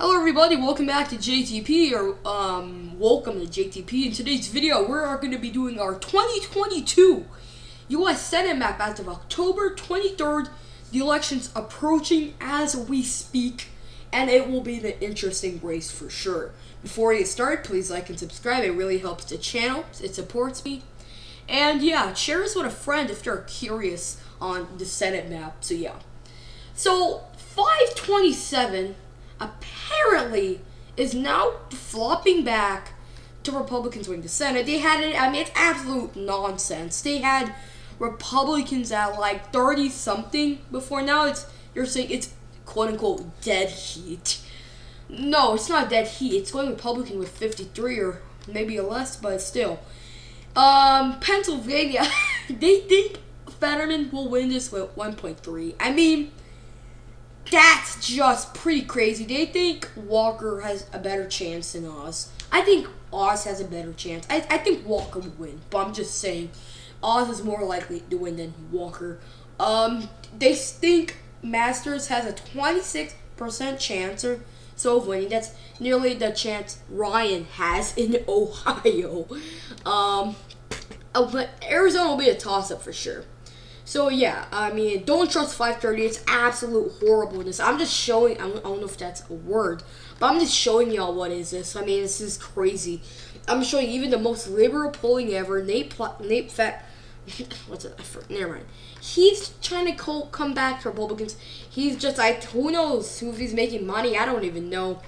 Hello everybody, welcome back to JTP, or welcome to JTP. In today's video, we're going to be doing our 2022 U.S. Senate map as of October 23rd. The election's approaching as we speak, and it will be an interesting race for sure. Before we get started, please like and subscribe. It really helps the channel. It supports me. And yeah, share this with a friend if they're curious on the Senate map. So yeah. So 527 apparently is now flopping back to Republicans winning the Senate. They had it, I mean, it's absolute nonsense. They had Republicans at like 30 something before. Now you're saying it's quote unquote dead heat. No, it's not dead heat. It's going Republican with 53 or maybe less, but still. Pennsylvania, they think Fetterman will win this with 1.3. I mean, that's just pretty crazy. They think Walker has a better chance than Oz. I think Oz has a better chance. I think Walker will win, but I'm just saying Oz is more likely to win than Walker. They think Masters has a 26% chance or so of winning. That's nearly the chance Ryan has in Ohio. But Arizona will be a toss-up for sure. So yeah, I mean, don't trust 530. It's absolute horribleness. I'm just showing. I don't know if that's a word, but I'm just showing y'all what is this. I mean, this is crazy. I'm showing even the most liberal polling ever. What's it? Never mind. He's trying to come back to Republicans. He's just like, who knows if he's making money? I don't even know.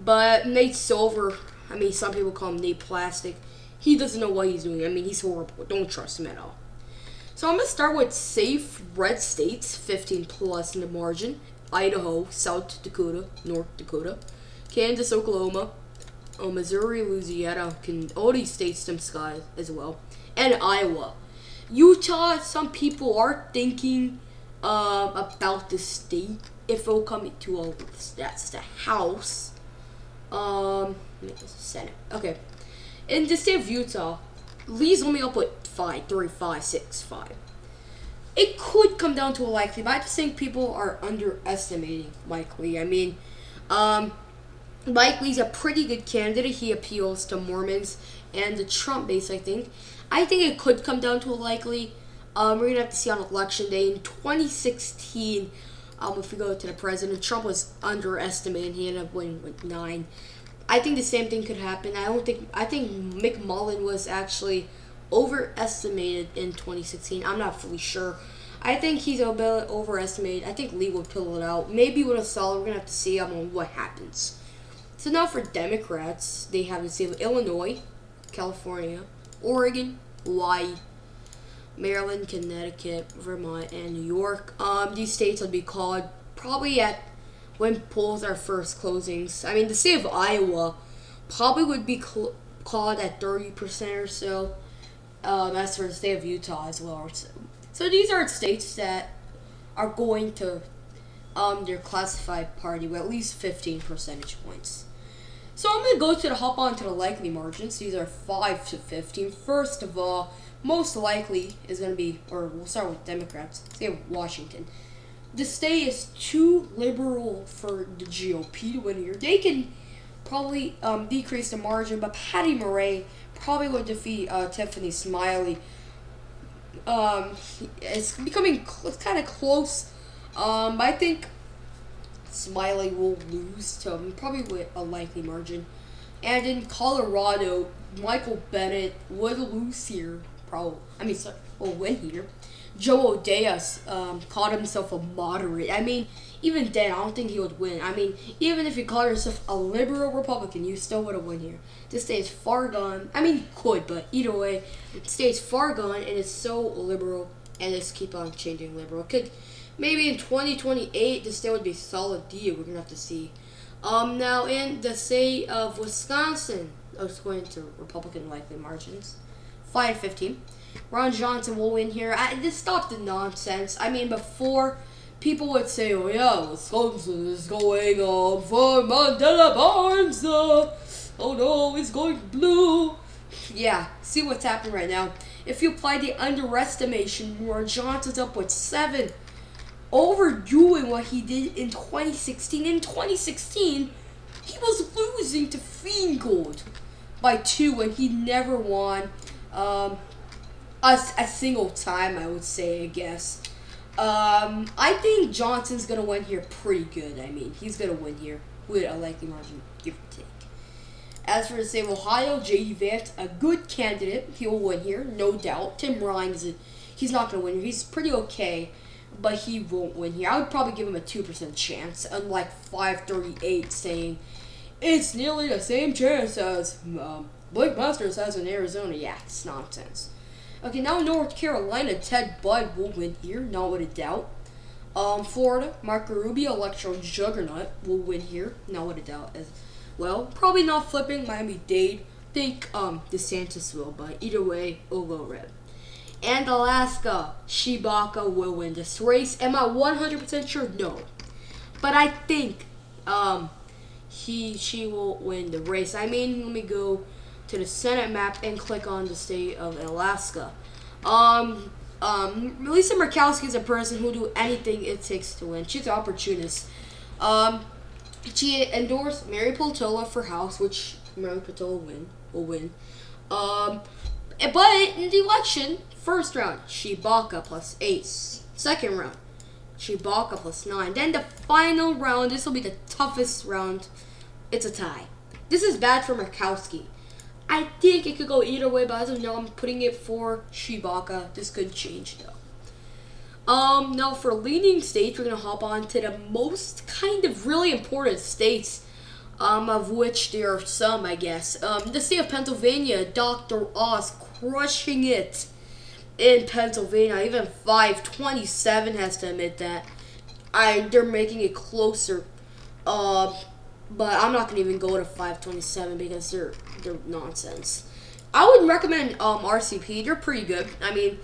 But Nate Silver, I mean, some people call him Nate Plastic. He doesn't know what he's doing. I mean, he's horrible. Don't trust him at all. So I'm going to start with safe red states, 15 plus in the margin. Idaho, South Dakota, North Dakota, Kansas, Oklahoma, Missouri, Louisiana, all these states them sky as well, and Iowa. Utah, some people are thinking about the state, if it'll come to that's the House, Senate. Okay, in the state of Utah, Lee's only up with 3, 5, 6, 5. It could come down to a likely, but I just think people are underestimating Mike Lee. I mean, Mike Lee's a pretty good candidate. He appeals to Mormons and the Trump base, I think. I think it could come down to a likely. We're going to have to see on Election Day. In 2016, if we go to the president, Trump was underestimated. He ended up winning with 9. I think the same thing could happen. I think McMullen was actually overestimated in 2016. I'm not fully sure. I think he's a bit overestimated. I think Lee will pull it out. Maybe with a solid. We're going to have to see on what happens. So now for Democrats, they have the state of Illinois, California, Oregon, Hawaii, Maryland, Connecticut, Vermont, and New York. These states will be called probably at when polls are first closings. I mean, the state of Iowa probably would be called at 30% or so. As for the state of Utah as well. So these are states that are going to their classified party with at least 15 percentage points. So I'm going to hop on to the likely margins. These are 5 to 15. First of all, most likely is going to be, or we'll start with Democrats, state of Washington. The state is too liberal for the GOP to win here. They can probably decrease the margin, but Patty Murray probably will defeat Tiffany Smiley. It's becoming kind of close. I think Smiley will lose to him, probably with a likely margin. And in Colorado, Michael Bennet would lose here, probably. Will win here. Joe O'Dea called himself a moderate. I mean, even then, I don't think he would win. I mean, even if you called yourself a liberal Republican, you still would have won here. This state is far gone. I mean, could, but either way, the state's far gone, and it's so liberal, and it's keep on changing liberal. Could maybe in 2028, the state would be solid D. We're gonna have to see. Now in the state of Wisconsin, it's going to Republican likely margins, 5 to 15. Ron Johnson will win here. Just stop the nonsense. I mean, before, people would say, oh yeah, Wisconsin is going for Mandela Barnes. Oh no, it's going blue. Yeah, see what's happening right now. If you apply the underestimation, Ron Johnson's up with 7. overdoing what he did in 2016. In 2016, he was losing to Feingold by 2, and he never won a single time, I would say, I guess. I think Johnson's going to win here pretty good. I mean, he's going to win here with a likely margin, give or take. As for the state of Ohio, J.D. Vance, a good candidate. He will win here, no doubt. Tim Ryan, he's not going to win here. He's pretty okay, but he won't win here. I would probably give him a 2% chance, unlike 538 saying, it's nearly the same chance as Blake Masters has in Arizona. Yeah, it's nonsense. Okay, now North Carolina, Ted Budd will win here, not with a doubt. Florida, Marco Rubio, electoral juggernaut, will win here, not with a doubt as well. Probably not flipping Miami-Dade. Think DeSantis will, but either way, it'll go red. And Alaska, Shibaka will win this race. Am I 100% sure? No. But I think she will win the race. I mean, let me go to the Senate map and click on the state of Alaska. Lisa Murkowski is a person who will do anything it takes to win. She's an opportunist. She endorsed Mary Peltola for House, which Mary Peltola will win. But in the election, first round, Shibaka plus 8. Second round, Shibaka plus 9. Then the final round, this will be the toughest round. It's a tie. This is bad for Murkowski. I think it could go either way, but as of now, I'm putting it for Shibaka. This could change, though. Now for leading states, we're going to hop on to the most kind of really important states, of which there are some, I guess. The state of Pennsylvania, Dr. Oz crushing it in Pennsylvania. Even 527 has to admit that. They're making it closer. But I'm not going to even go to 527 because they're nonsense. I would recommend RCP. They're pretty good. I mean,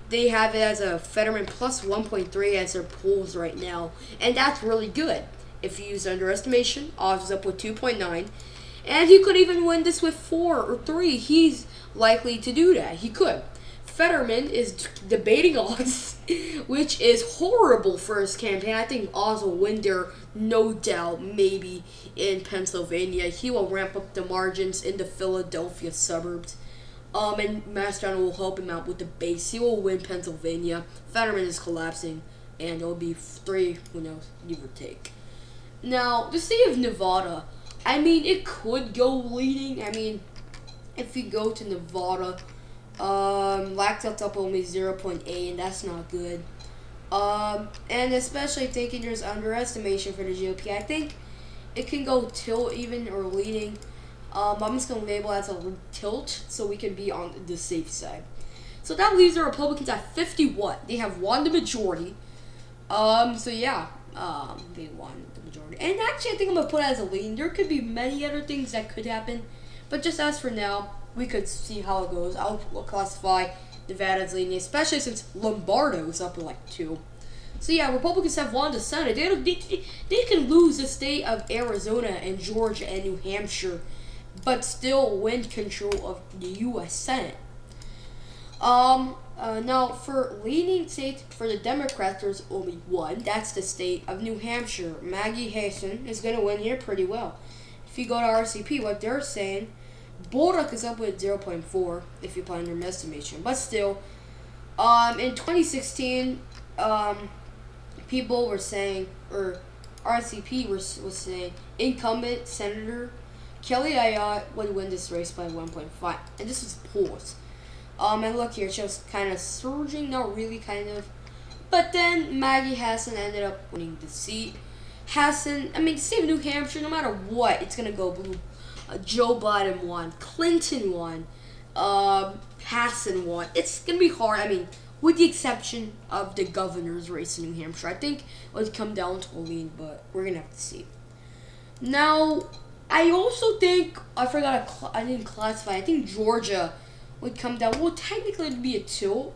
they have it as a Fetterman plus 1.3 as their polls right now. And that's really good. If you use underestimation, Oz is up with 2.9. And he could even win this with 4 or 3. He's likely to do that. He could. Fetterman is debating Oz, which is horrible for his campaign. I think Oz will win there, no doubt, maybe in Pennsylvania. He will ramp up the margins in the Philadelphia suburbs. And Mastriano will help him out with the base. He will win Pennsylvania. Fetterman is collapsing, and it'll be 3, who knows, give or take. Now, the state of Nevada, I mean, it could go leading. I mean, if you go to Nevada, Lactop's up only 0.8, and that's not good. And especially thinking there's underestimation for the GOP, I think it can go tilt even or leading. I'm just going to label it as a tilt so we can be on the safe side. So that leaves the Republicans at 51. They have won the majority. So yeah, they won the majority. And actually, I think I'm going to put it as a lean. There could be many other things that could happen. But just as for now, we could see how it goes. I'll classify Nevada's leading, especially since Lombardo is up with like 2. So yeah, Republicans have won the Senate. They can lose the state of Arizona and Georgia and New Hampshire, but still win control of the U.S. Senate. Now for leading states for the Democrats, there's only one. That's the state of New Hampshire. Maggie Hassan is going to win here pretty well. If you go to RCP, what they're saying, Warnock is up with 0.4 if you apply underestimation. But still, in 2016, people were saying, or RCP was saying, incumbent Senator Kelly Ayotte would win this race by 1.5. And this is polls. And look here, she was kind of surging, not really kind of. But then Maggie Hassan ended up winning the seat. Hassan, I mean, the state of New Hampshire, no matter what, it's going to go blue. Joe Biden won. Clinton won. Hassan won. It's going to be hard. I mean, with the exception of the governor's race in New Hampshire. I think it would come down to a lean, but we're going to have to see. Now, I also think, I didn't classify. I think Georgia would come down. Well, technically, it would be a tilt.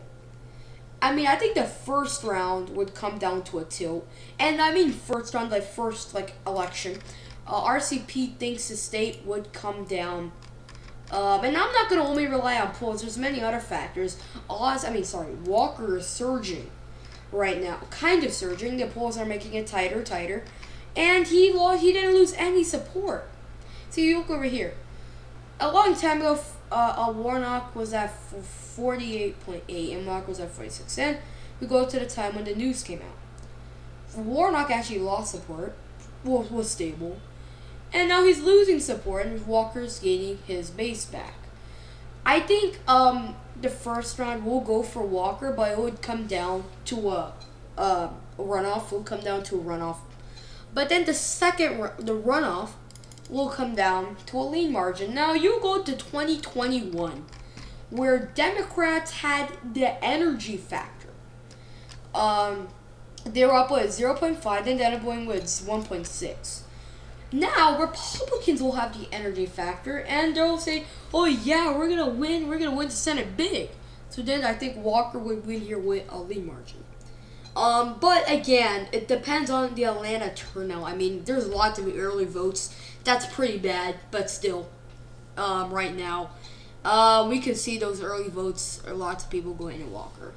I mean, I think the first round would come down to a tilt. And I mean first round, like first election. RCP thinks the state would come down. And I'm not going to only rely on polls. There's many other factors. Walker is surging right now. Kind of surging. The polls are making it tighter. And he didn't lose any support. See, you look over here. A long time ago, Warnock was at 48.8 and Warnock was at 46. Then we go to the time when the news came out. Warnock actually lost support, was stable, and now he's losing support, and Walker's gaining his base back. I think the first round will go for Walker, but it would come down to a runoff. Will come down to a runoff, but then the runoff will come down to a lean margin. Now you go to 2021, where Democrats had the energy factor. They were up with 0.5, then they ended up going with 1.6. Now Republicans will have the energy factor, and they'll say, "Oh yeah, we're gonna win the Senate big." So then I think Walker would win here with a lean margin. But again, it depends on the Atlanta turnout. I mean, there's lots of early votes. That's pretty bad, but still, right now, we can see those early votes are lots of people going to Walker.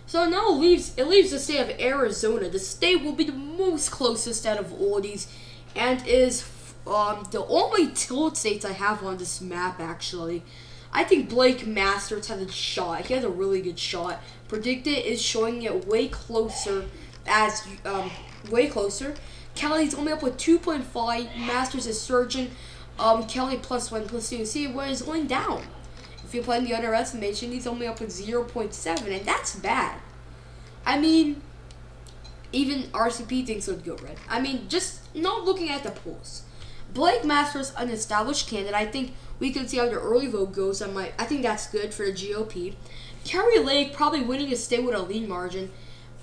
So now it leaves the state of Arizona. The state will be the most closest out of all these, and is the only tilt states I have on this map, actually. I think Blake Masters has a shot. He has a really good shot. Predicted is showing it way closer way closer. Kelly's only up with 2.5. Masters is surging. Kelly +1, +2. See where it's going down. If you're playing the underestimation, he's only up with 0.7, and that's bad. I mean, even RCP thinks it would go red. I mean, just not looking at the polls. Blake Masters, an established candidate. I think we can see how the early vote goes. I think that's good for the GOP. Kerry Lake probably winning to stay with a lean margin.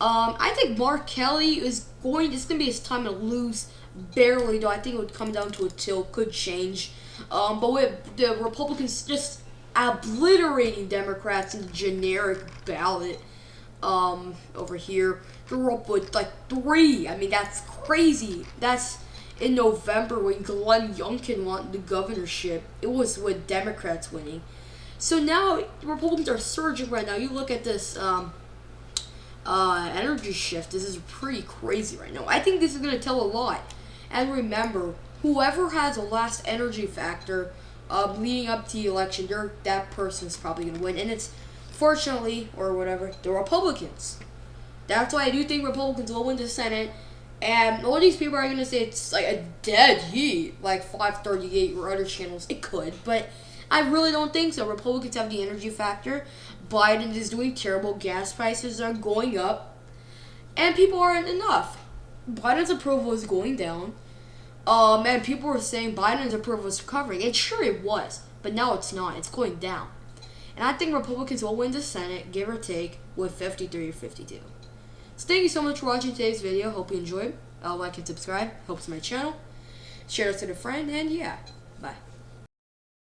I think Mark Kelly it's going to be his time to lose barely, though I think it would come down to a tilt, could change. But with the Republicans just obliterating Democrats in the generic ballot over here, they're up with like 3. I mean, that's crazy. That's in November when Glenn Youngkin won the governorship. It was with Democrats winning. So now the Republicans are surging right now. You look at this energy shift. This is pretty crazy right now. I think this is going to tell a lot. And remember, whoever has the last energy factor leading up to the election, that person's probably going to win. And it's, fortunately, or whatever, the Republicans. That's why I do think Republicans will win the Senate. And all these people are going to say it's like a dead heat, like 538 or other channels. It could, but I really don't think so. Republicans have the energy factor. Biden is doing terrible. Gas prices are going up. And people aren't enough. Biden's approval is going down. And people were saying Biden's approval was recovering. And sure it was. But now it's not. It's going down. And I think Republicans will win the Senate, give or take, with 53 or 52. So thank you so much for watching today's video. Hope you enjoyed. Like and subscribe. Helps my channel. Share it with a friend. And yeah. Bye.